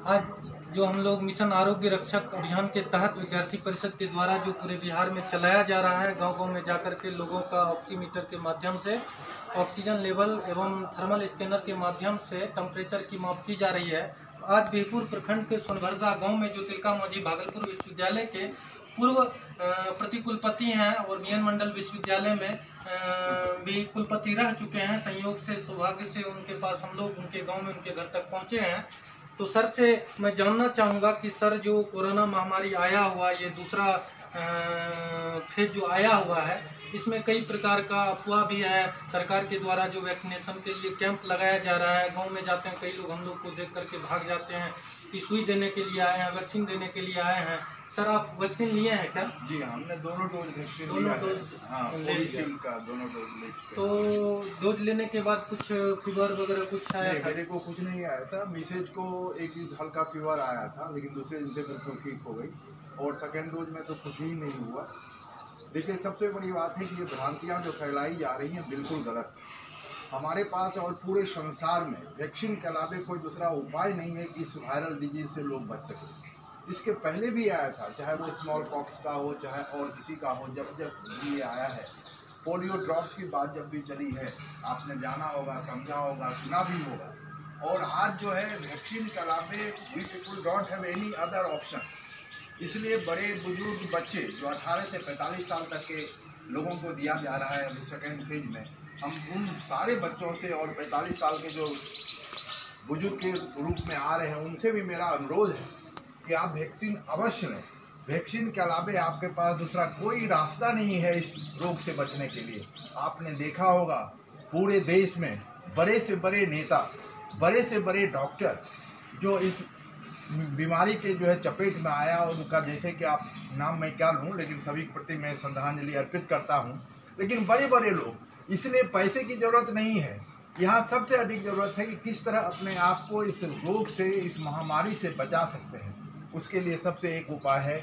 आज जो हम लोग मिशन आरोग्य रक्षक अभियान के तहत विद्यार्थी परिषद के द्वारा जो पूरे बिहार में चलाया जा रहा है, गांव-गांव में जाकर के लोगों का ऑक्सीमीटर के माध्यम से ऑक्सीजन लेवल एवं थर्मल स्कैनर के माध्यम से टेम्परेचर की माप की जा रही है। आज बिहपुर प्रखंड के सोनभरसा गांव में जो तिलका मांझी भागलपुर विश्वविद्यालय के पूर्व प्रतिकुलपति हैं और बीएन मंडल विश्वविद्यालय में भी कुलपति रह चुके हैं। संयोग से सौभाग्य से उनके पास हम लोग उनके गांव में उनके घर तक पहुंचे हैं। तो सर से मैं जानना चाहूँगा कि सर जो कोरोना महामारी आया हुआ, ये दूसरा फेज जो आया हुआ है, इसमें कई प्रकार का अफवाह भी है। सरकार के द्वारा जो वैक्सीनेशन के लिए कैंप लगाया जा रहा है, गांव में जाते हैं कई लोग, हम लोग को देख करके भाग जाते हैं कि सुई देने के लिए आए हैं, वैक्सीन देने के लिए आए हैं। सर आप वैक्सीन लिए हैं क्या? जी हमने दोनों डोज वैक्सीन दोनों डोज ले लिया का दोनों डोज ले चुके। तो डोज लेने के बाद कुछ फीवर वगैरह कुछ आया था? मेरे को कुछ नहीं आया था। मिसेज को एक दिन हल्का फीवर आया था, लेकिन दूसरे दिन से बिल्कुल ठीक हो गई और सेकेंड डोज में तो कुछ ही नहीं हुआ। देखिए सबसे बड़ी बात है कि ये भ्रांतियाँ जो फैलाई जा रही हैं बिल्कुल गलत। हमारे पास और पूरे संसार में वैक्सीन के अलावा कोई दूसरा उपाय नहीं है कि इस वायरल डिजीज से लोग बच सकें। इसके पहले भी आया था, चाहे वो स्मॉल पॉक्स का हो चाहे और किसी का हो, जब जब ये आया है। पोलियो ड्रॉप्स की बात जब भी चली है, आपने जाना होगा, समझा होगा, सुना भी होगा। और आज जो है वैक्सीन के अलावा we people don't have any other option. इसलिए बड़े बुजुर्ग बच्चे जो 18 से 45 साल तक के लोगों को दिया जा रहा है अभी सेकेंड फेज में, हम उन सारे बच्चों से और 45 साल के जो बुजुर्ग के रूप में आ रहे हैं उनसे भी मेरा अनुरोध है कि आप वैक्सीन अवश्य लें। वैक्सीन के अलावा आपके पास दूसरा कोई रास्ता नहीं है इस रोग से बचने के लिए। आपने देखा होगा पूरे देश में बड़े से बड़े नेता, बड़े से बड़े डॉक्टर जो इस बीमारी के जो है चपेट में आया, और उनका जैसे कि आप नाम मैं क्या लूँ, लेकिन सभी के प्रति मैं श्रद्धांजलि अर्पित करता हूँ। लेकिन बड़े बड़े लोग, इसलिए पैसे की जरूरत नहीं है। यहाँ सबसे अधिक जरूरत है कि किस तरह अपने आप को इस रोग से, इस महामारी से बचा सकते हैं। उसके लिए सबसे एक उपाय है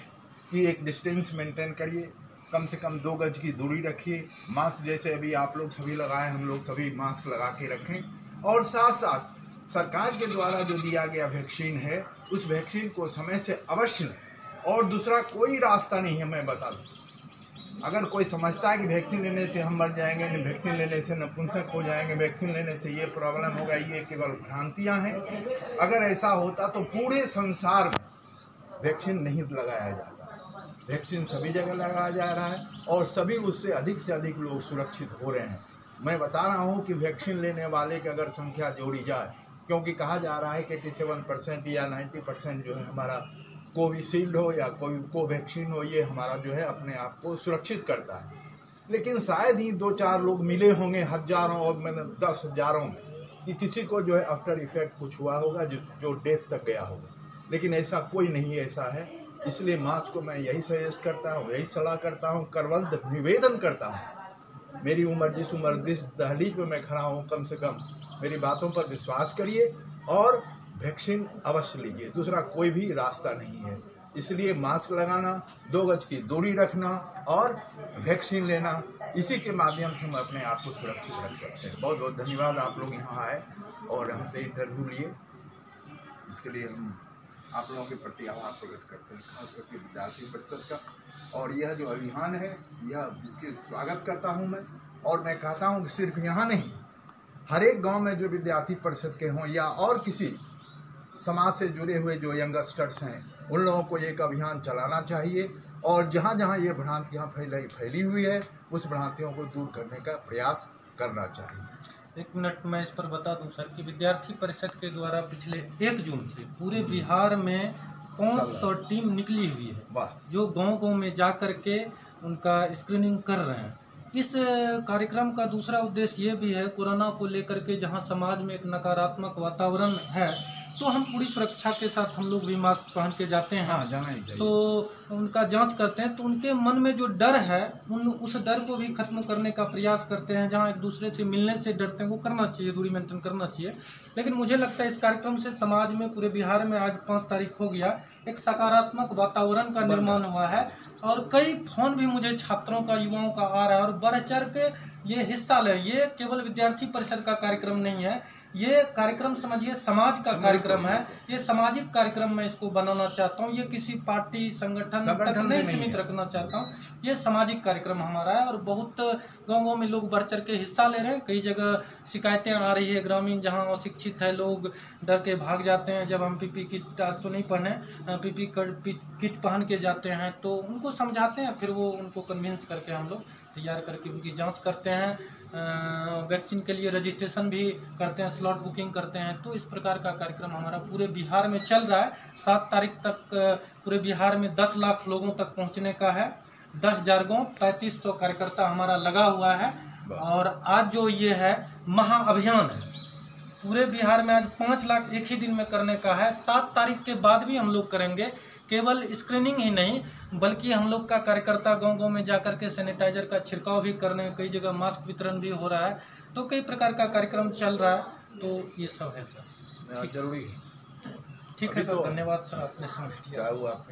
कि एक डिस्टेंस मेंटेन करिए, कम से कम 2 गज की दूरी रखिए। मास्क जैसे अभी आप लोग सभी लगाएं, हम लोग सभी मास्क लगा के रखें। और साथ साथ सरकार के द्वारा जो दिया गया वैक्सीन है, उस वैक्सीन को समय से अवश्य लें। और दूसरा कोई रास्ता नहीं है, मैं बता दूँ। अगर कोई समझता है कि वैक्सीन लेने से हम मर जाएंगे, वैक्सीन लेने से नपुंसक हो जाएंगे, वैक्सीन लेने से ये प्रॉब्लम होगा, ये केवल भ्रांतियाँ हैं। अगर ऐसा होता तो पूरे संसार में वैक्सीन नहीं लगाया जाता। वैक्सीन सभी जगह लगाया जा रहा है और सभी उससे अधिक लोग सुरक्षित हो रहे हैं। मैं बता रहा हूँ कि वैक्सीन लेने वाले की अगर संख्या जोड़ी जाए, क्योंकि कहा जा रहा है कि 87% या 90% जो है हमारा कोविशील्ड हो या कोवैक्सीन हो, ये हमारा जो है अपने आप को सुरक्षित करता है। लेकिन शायद ही 2-4 लोग मिले होंगे हजारों और 10 हजारों में कि किसी को जो है आफ्टर इफेक्ट कुछ हुआ होगा, जो डेथ तक गया होगा। लेकिन ऐसा कोई नहीं ऐसा है। इसलिए मास्क को मैं यही सजेस्ट करता हूँ, यही सलाह करता हूँ, करवंद निवेदन करता हूँ। मेरी उम्र जिस दहलीज पे मैं खड़ा हूँ, कम से कम मेरी बातों पर विश्वास करिए और वैक्सीन अवश्य लीजिए। दूसरा कोई भी रास्ता नहीं है। इसलिए मास्क लगाना, 2 गज की दूरी रखना और वैक्सीन लेना, इसी के माध्यम से हम अपने आप को सुरक्षित रख सकते हैं। बहुत बहुत धन्यवाद आप लोग यहाँ आए और हमसे इंटरव्यू लिए। इसके लिए हम आप लोगों के प्रति आभार प्रकट करते हैं, खास करके विद्यार्थी परिषद का। और यह जो अभियान है, यह इसके स्वागत करता हूं मैं। और मैं कहता हूं कि सिर्फ यहाँ नहीं, हर एक गांव में जो विद्यार्थी परिषद के हों या और किसी समाज से जुड़े हुए जो यंगस्टर्स हैं, उन लोगों को एक अभियान चलाना चाहिए। और जहाँ जहाँ ये भ्रांतियाँ फैली हुई है, उस भ्रांतियों को दूर करने का प्रयास करना चाहिए। 1 मिनट मैं इस पर बता दूं सर कि विद्यार्थी परिषद के द्वारा पिछले 1 जून से पूरे बिहार में 500 टीम निकली हुई है, जो गांव-गांव में जा कर के उनका स्क्रीनिंग कर रहे हैं। इस कार्यक्रम का दूसरा उद्देश्य ये भी है, कोरोना को लेकर के जहां समाज में एक नकारात्मक वातावरण है, तो हम पूरी सुरक्षा के साथ हम लोग भी मास्क पहन के जाते हैं। हाँ, जाना ही चाहिए। तो उनका जांच करते हैं, तो उनके मन में जो डर है, उस डर को भी खत्म करने का प्रयास करते हैं। जहां एक दूसरे से मिलने से डरते हैं, वो करना चाहिए, दूरी मेंटेन करना चाहिए। लेकिन मुझे लगता है इस कार्यक्रम से समाज में, पूरे बिहार में आज 5 तारीख हो गया, एक सकारात्मक वातावरण का निर्माण हुआ है। और कई फोन भी मुझे छात्रों का, युवाओं का आ रहा है और बढ़ चढ़ के ये हिस्सा ले। ये केवल विद्यार्थी परिषद का कार्यक्रम नहीं है, ये कार्यक्रम समझिए समाज का कार्यक्रम है, ये सामाजिक कार्यक्रम मैं इसको बनाना चाहता हूँ। ये किसी पार्टी संगठन तक नहीं सीमित रखना चाहता हूँ। ये सामाजिक कार्यक्रम हमारा है और बहुत गाँव में लोग बढ़ चढ़ के हिस्सा ले रहे हैं। कई जगह शिकायतें आ रही है, ग्रामीण जहाँ अशिक्षित है लोग डर के भाग जाते हैं। जब हम पीपी किट आज तो नहीं पहने, पीपी किट पहन के जाते हैं तो उनको समझाते हैं, फिर वो उनको कन्विंस करके हम लोग तैयार करके उनकी जांच करते हैं। वैक्सीन के लिए रजिस्ट्रेशन भी करते हैं, स्लॉट बुकिंग करते हैं। तो इस प्रकार का कार्यक्रम हमारा पूरे बिहार में चल रहा है। 7 तारीख तक पूरे बिहार में 10 लाख लोगों तक पहुंचने का है। 10,000 गाँव 3500 कार्यकर्ता हमारा लगा हुआ है। और आज जो ये है महाअभियान है, पूरे बिहार में आज 5 लाख एक ही दिन में करने का है। 7 तारीख के बाद भी हम लोग करेंगे। केवल स्क्रीनिंग ही नहीं बल्कि हम लोग का कार्यकर्ता गांव में जाकर के सैनिटाइजर का छिड़काव भी करने, कई जगह मास्क वितरण भी हो रहा है। तो कई प्रकार का कार्यक्रम चल रहा है। तो ये सब है सर, जरूरी ठीक है सर। धन्यवाद सर, आपने समय दिया। क्या हुआ आप